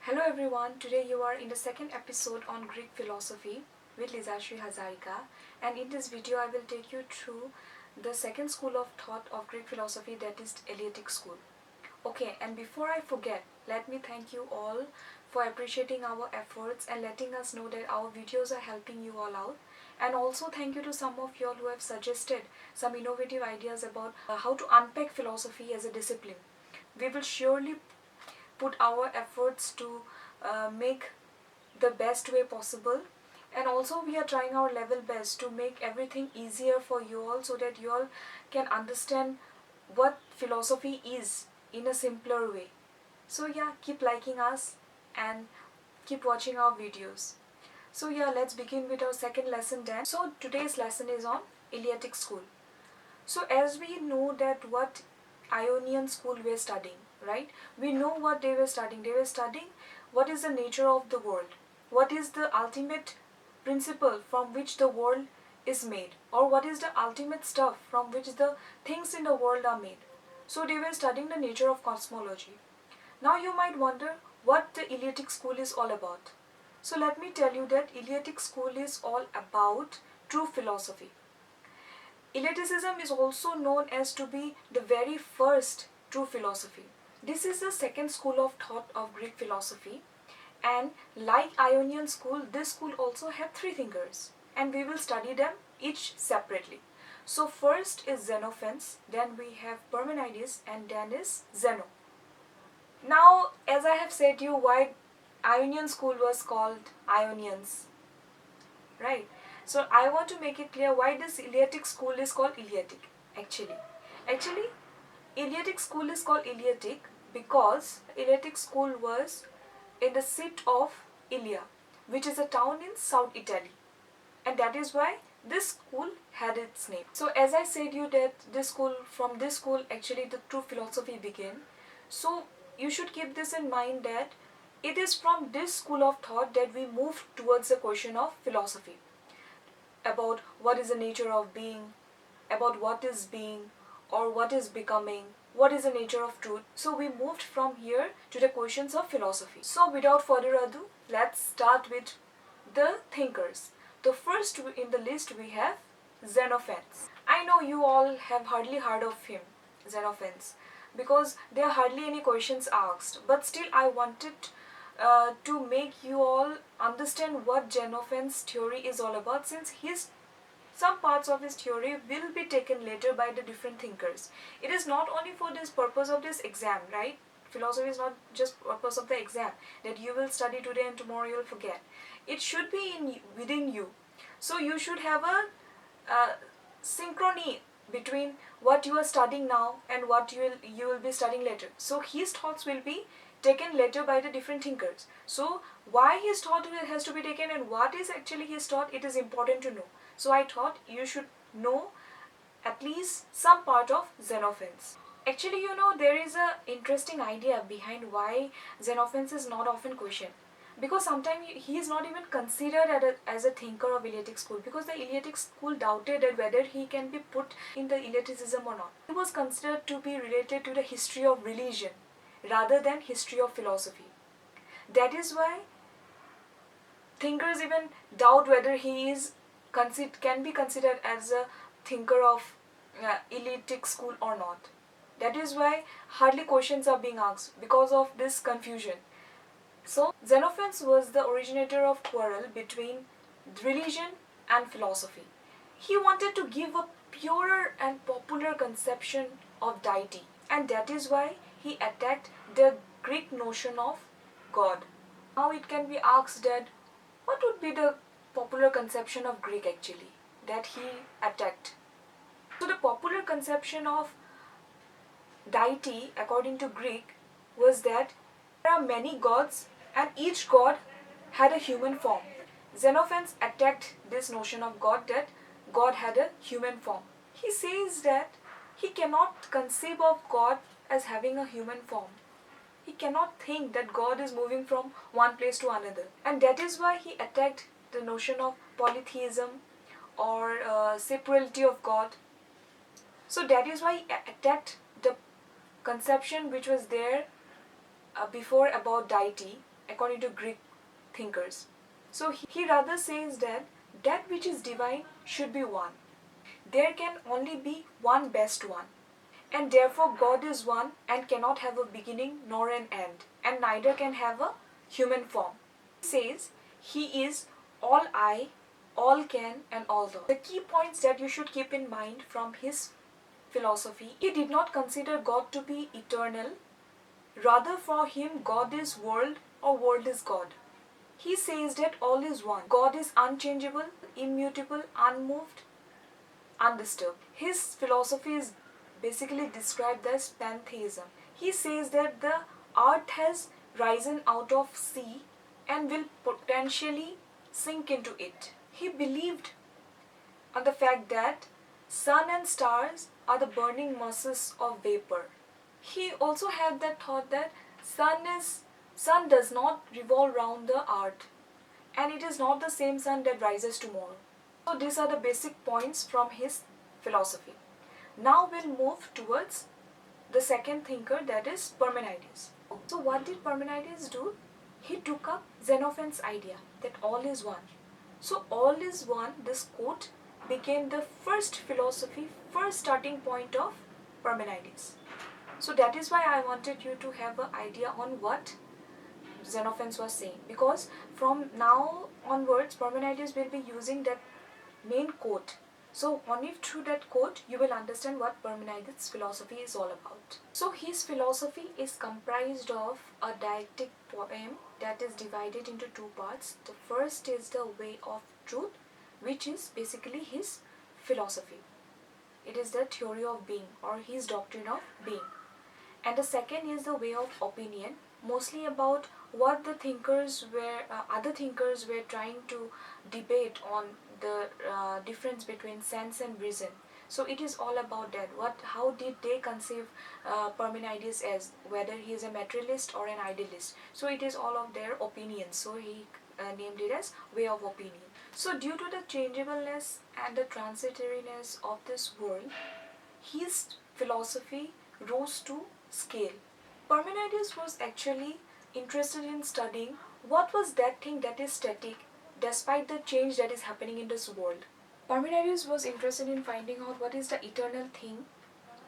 Hello everyone, today you are in the second episode on Greek philosophy with Lizashree Hazarika, and in this video I will take you through the second school of thought of Greek philosophy, that is Eleatic school. Okay, and before I forget, let me thank you all for appreciating our efforts and letting us know that our videos are helping you all out. And also thank you to some of you all who have suggested some innovative ideas about how to unpack philosophy as a discipline. We will surely put our efforts to make the best way possible, and also we are trying our level best to make everything easier for you all so that you all can understand what philosophy is in a simpler way. So yeah, keep liking us and keep watching our videos. So yeah, let's begin with our second lesson then. So today's lesson is on Eleatic school. So as we know that what Ionian school were studying, right? We know what they were studying. They were studying what is the nature of the world, what is the ultimate principle from which the world is made, or what is the ultimate stuff from which the things in the world are made. So they were studying the nature of cosmology. Now you might wonder what the Eleatic school is all about. So let me tell you that Eleatic school is all about true philosophy. Eleaticism is also known as to be the very first true philosophy. This is the second school of thought of Greek philosophy, and like Ionian school, this school also had three thinkers, and we will study them each separately. So first is Xenophanes, then we have Parmenides, and then is Zeno. Now, as I have said you, why Ionian school was called Ionians, right? So I want to make it clear why this Eleatic school is called Eleatic. Actually, Eleatic school is called Eleatic because Eleatic school was in the seat of Elea, which is a town in South Italy, and that is why this school had its name. So as I said you that from this school actually the true philosophy began. So you should keep this in mind that it is from this school of thought that we move towards the question of philosophy, about what is the nature of being, about what is being or what is becoming, what is the nature of truth. So we moved from here to the questions of philosophy. So without further ado, let's start with the thinkers. The first in the list we have Xenophanes. I know you all have hardly heard of him, Xenophanes, because there are hardly any questions asked, but still I wanted to make you all understand what Xenophanes' theory is all about, since some parts of his theory will be taken later by the different thinkers. It is not only for this purpose of this exam, right? Philosophy is not just purpose of the exam that you will study today and tomorrow you will forget. It should be within you. So you should have a synchrony between what you are studying now and what you will be studying later. So his thoughts will be taken later by the different thinkers. So why his thought has to be taken and what is actually his thought, it is important to know. So I thought you should know at least some part of Xenophanes. Actually, you know, there is an interesting idea behind why Xenophanes is not often questioned. Because sometimes he is not even considered as a thinker of Eleatic school, because the Eleatic school doubted that whether he can be put in the Eleaticism or not. He was considered to be related to the history of religion rather than history of philosophy. That is why thinkers even doubt whether he can be considered as a thinker of Eleatic school or not. That is why hardly questions are being asked because of this confusion. So Xenophanes was the originator of quarrel between religion and philosophy. He wanted to give a purer and popular conception of deity, and that is why he attacked the Greek notion of God. Now it can be asked that what would be the popular conception of Greek actually that he attacked? So the popular conception of deity according to Greek was that there are many gods and each god had a human form. Xenophanes attacked this notion of God, that God had a human form. He says that he cannot conceive of God as having a human form. He cannot think that God is moving from one place to another. And that is why he attacked the notion of polytheism or separability of God. So that is why he attacked the conception which was there before about deity, according to Greek thinkers. So he rather says that that which is divine should be one. There can only be one best one. And therefore God is one and cannot have a beginning nor an end, and neither can have a human form. He says he is all I, all can, and all those. The key points that you should keep in mind from his philosophy: he did not consider God to be eternal. Rather, for him, God is world or world is God. He says that all is one. God is unchangeable, immutable, unmoved, undisturbed. His philosophy is basically described as pantheism. He says that the earth has risen out of sea and will potentially sink into it. He believed on the fact that sun and stars are the burning masses of vapor. He also had that thought that sun does not revolve round the earth, and it is not the same sun that rises tomorrow. So these are the basic points from his philosophy. Now we'll move towards the second thinker, that is Parmenides. So what did Parmenides do? He took up Xenophanes' idea that all is one. So all is one, this quote, became the first starting point of Parmenides. So that is why I wanted you to have an idea on what Xenophanes was saying, because from now onwards Parmenides will be using that main quote. So only through that quote you will understand what Parmenides' philosophy is all about. So his philosophy is comprised of a dialectic poem that is divided into two parts. The first is the way of truth, which is basically his philosophy. It is the theory of being, or his doctrine of being. And the second is the way of opinion, mostly about what the other thinkers were trying to debate on the difference between sense and reason. So it is all about that. How did they conceive Parmenides as, whether he is a materialist or an idealist? So it is all of their opinions. So he named it as way of opinion. So due to the changeableness and the transitoriness of this world, his philosophy rose to scale. Parmenides was actually interested in studying what was that thing that is static despite the change that is happening in this world. Parmenides was interested in finding out what is the eternal thing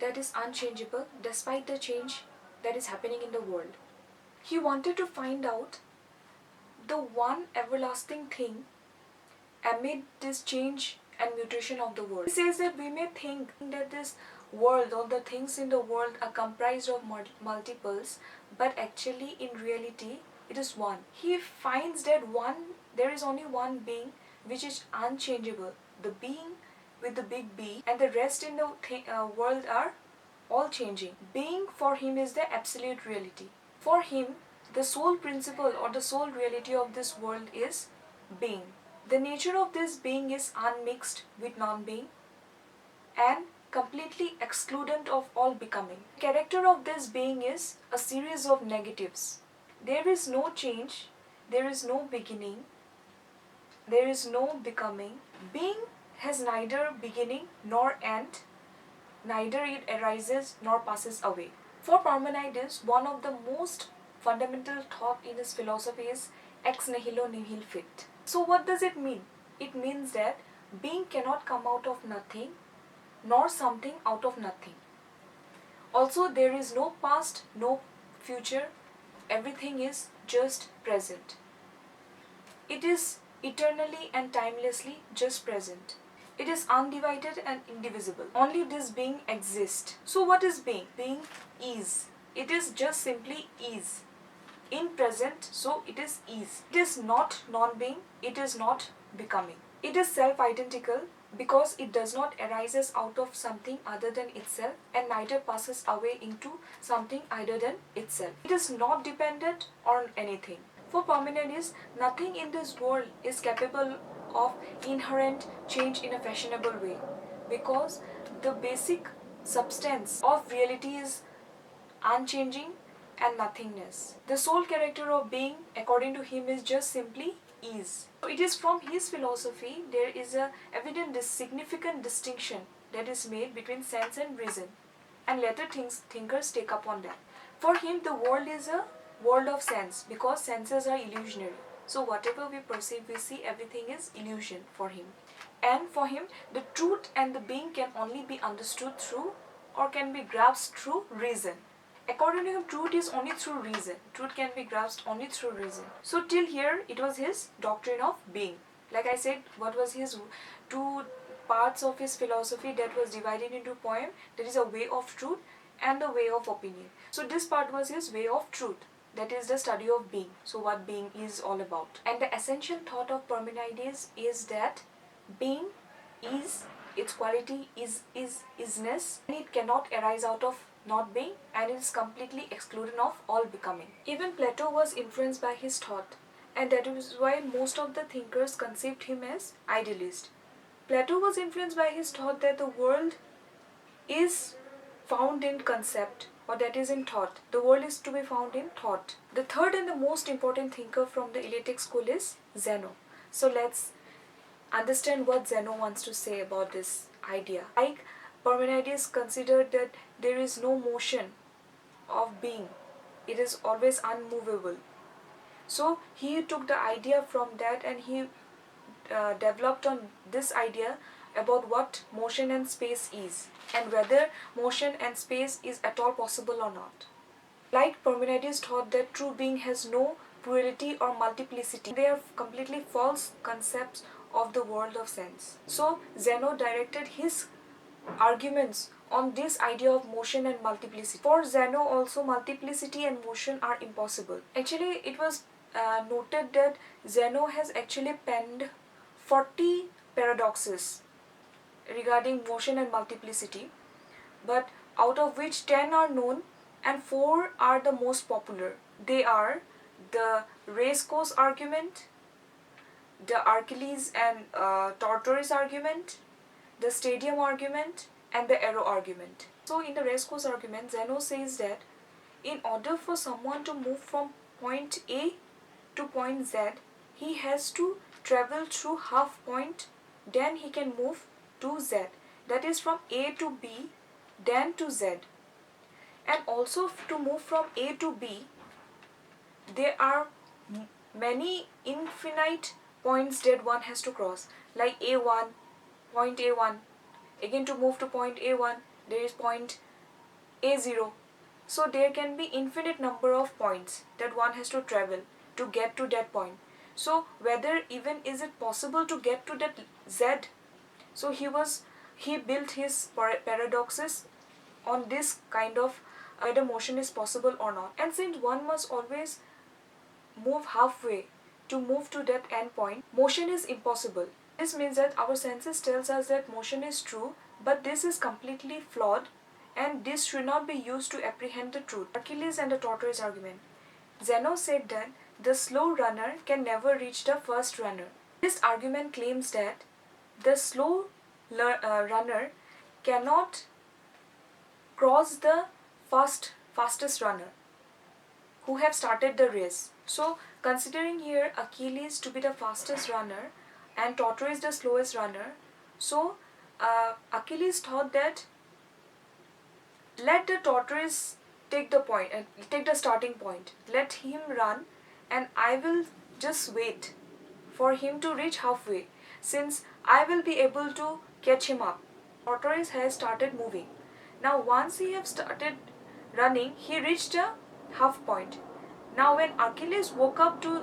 that is unchangeable despite the change that is happening in the world. He wanted to find out the one everlasting thing amid this change and mutation of the world. He says that we may think that this world or the things in the world are comprised of multiples, but actually in reality it is one. He finds that there is only one being which is unchangeable, the being with the big B, and the rest in the world are all changing. Being for him is the absolute reality. For him, the sole principle or the sole reality of this world is being. The nature of this being is unmixed with non-being and completely excludent of all becoming. The character of this being is a series of negatives. There is no change, there is no beginning, there is no becoming. Being has neither beginning nor end, neither it arises nor passes away. For Parmenides, one of the most fundamental thought in his philosophy is ex nihilo nihil fit. So what does it mean? It means that being cannot come out of nothing, nor something out of nothing. Also, there is no past, no future, everything is just present. It is eternally and timelessly just present. It is undivided and indivisible. Only this being exists. So what is being? Being is. It is just simply is. In present, so it is is. It is not non-being, it is not becoming. It is self-identical because it does not arises out of something other than itself and neither passes away into something other than itself. It is not dependent on anything. For Parmenides, nothing in this world is capable of inherent change in a fashionable way, because the basic substance of reality is unchanging and nothingness. The sole character of being, according to him, is just simply is. So it is from his philosophy there is a evident significant distinction that is made between sense and reason, and later thinkers take up on that. For him, the world is a world of sense, because senses are illusionary. So whatever we perceive, we see, everything is illusion for him. And for him, the truth and the being can only be understood through, or can be grasped through, reason. According to him, truth is only through reason. Truth can be grasped only through reason. So till here, it was his doctrine of being. Like I said, what was his two parts of his philosophy that was divided into poem? There is a way of truth and the way of opinion. So this part was his way of truth. That is the study of being. So what being is all about. And the essential thought of Parmenides is that being is, its quality is isness, and it cannot arise out of not being, and it is completely excluded of all becoming. Even Plato was influenced by his thought, and that is why most of the thinkers conceived him as idealist. Plato was influenced by his thought that the world is found in concept, or that is in thought. The world is to be found in thought. The third and the most important thinker from the Eleatic school is Zeno. So let's understand what Zeno wants to say about this idea. Like Parmenides considered that there is no motion of being. It is always unmovable. So he took the idea from that, and he developed on this idea about what motion and space is, and whether motion and space is at all possible or not. Like Parmenides thought that true being has no plurality or multiplicity. They are completely false concepts of the world of sense. So Zeno directed his arguments on this idea of motion and multiplicity. For Zeno also, multiplicity and motion are impossible. Actually, it was noted that Zeno has actually penned 40 paradoxes regarding motion and multiplicity, but out of which 10 are known and 4 are the most popular. They are the race course argument, the Achilles and tortoise argument, the stadium argument, and the arrow argument. So in the race course argument, Zeno says that in order for someone to move from point A to point Z, he has to travel through half point, then he can move to Z. That is from A to B, then to Z. And also to move from A to B, there are many infinite points that one has to cross, like A1, point A1. Again, to move to point A1, there is point A0. So there can be infinite number of points that one has to travel to get to that point. So whether even is it possible to get to that Z? So he built his paradoxes on this kind of whether motion is possible or not. And since one must always move halfway to move to that end point, motion is impossible. This means that our senses tells us that motion is true, but this is completely flawed, and this should not be used to apprehend the truth. Achilles and the tortoise argument. Zeno said that the slow runner can never reach the first runner. This argument claims that the slow runner cannot cross the fastest runner who have started the race. So considering here Achilles to be the fastest runner and tortoise the slowest runner, so Achilles thought that let the tortoise take the starting point, let him run, and I will just wait for him to reach halfway, since I will be able to catch him up. Tortoise has started moving. Now once he have started running, he reached a half point. Now when Achilles woke up to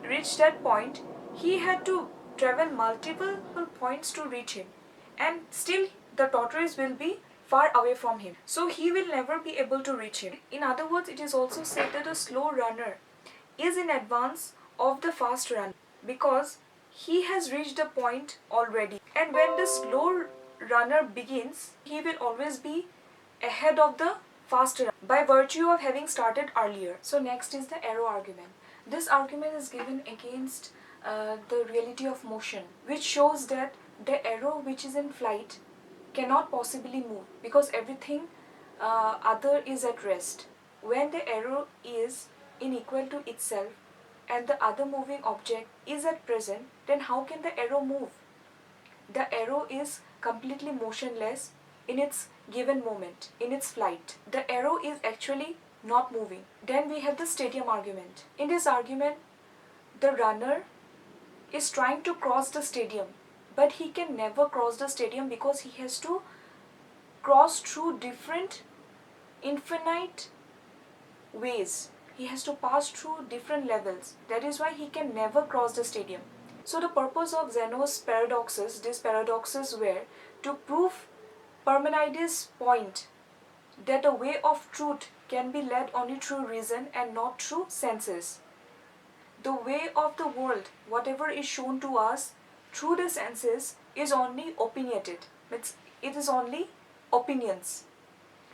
reach that point, he had to travel multiple points to reach him, and still the tortoise will be far away from him. So he will never be able to reach him. In other words, it is also said that a slow runner is in advance of the fast runner because he has reached the point already. And when the slow runner begins, he will always be ahead of the fast runner by virtue of having started earlier. So next is the arrow argument. This argument is given against the reality of motion, which shows that the arrow which is in flight cannot possibly move because everything other is at rest. When the arrow is unequal to itself and the other moving object is at present, then how can the arrow move? The arrow is completely motionless in its given moment, in its flight. The arrow is actually not moving. Then we have the stadium argument. In this argument, the runner is trying to cross the stadium, but he can never cross the stadium because he has to cross through different infinite ways. He has to pass through different levels. That is why he can never cross the stadium. So the purpose of Zeno's paradoxes, these paradoxes were to prove Parmenides' point that the way of truth can be led only through reason and not through senses. The way of the world, whatever is shown to us through the senses, is only opinionated. It is only opinions.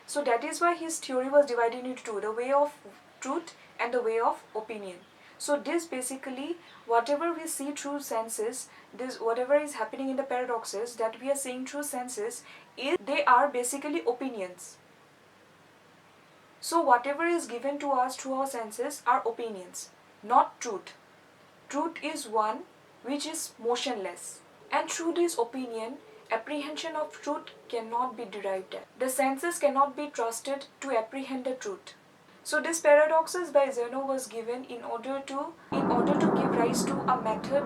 So that is why his theory was divided into two, the way of truth and the way of opinion. So this basically, whatever we see through senses, this whatever is happening in the paradoxes that we are seeing through senses, they are basically opinions. So whatever is given to us through our senses are opinions, not truth. Truth is one which is motionless. And through this opinion, apprehension of truth cannot be derived at. The senses cannot be trusted to apprehend the truth. So this paradoxes by Zeno was given in order to give rise to a method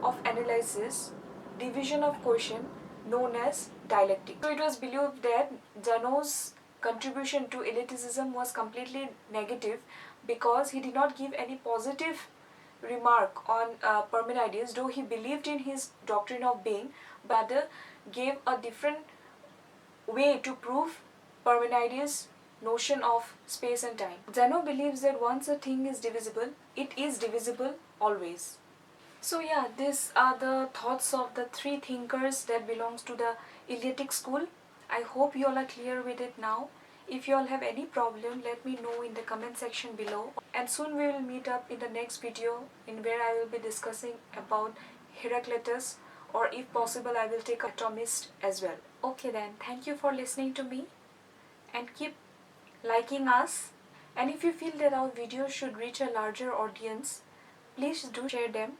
of analysis, division of question known as dialectic. So it was believed that Zeno's contribution to Eleaticism was completely negative because he did not give any positive remark on Parmenides, though he believed in his doctrine of being, but gave a different way to prove Parmenides' notion of space and time. Zeno believes that once a thing is divisible, it is divisible always. So yeah, these are the thoughts of the three thinkers that belongs to the Eleatic school. I hope you all are clear with it now. If you all have any problem, let me know in the comment section below. And soon we will meet up in the next video in where I will be discussing about Heraclitus, or if possible I will take atomist as well. Okay then, thank you for listening to me and keep liking us. And if you feel that our videos should reach a larger audience, please do share them.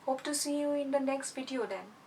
Hope to see you in the next video then.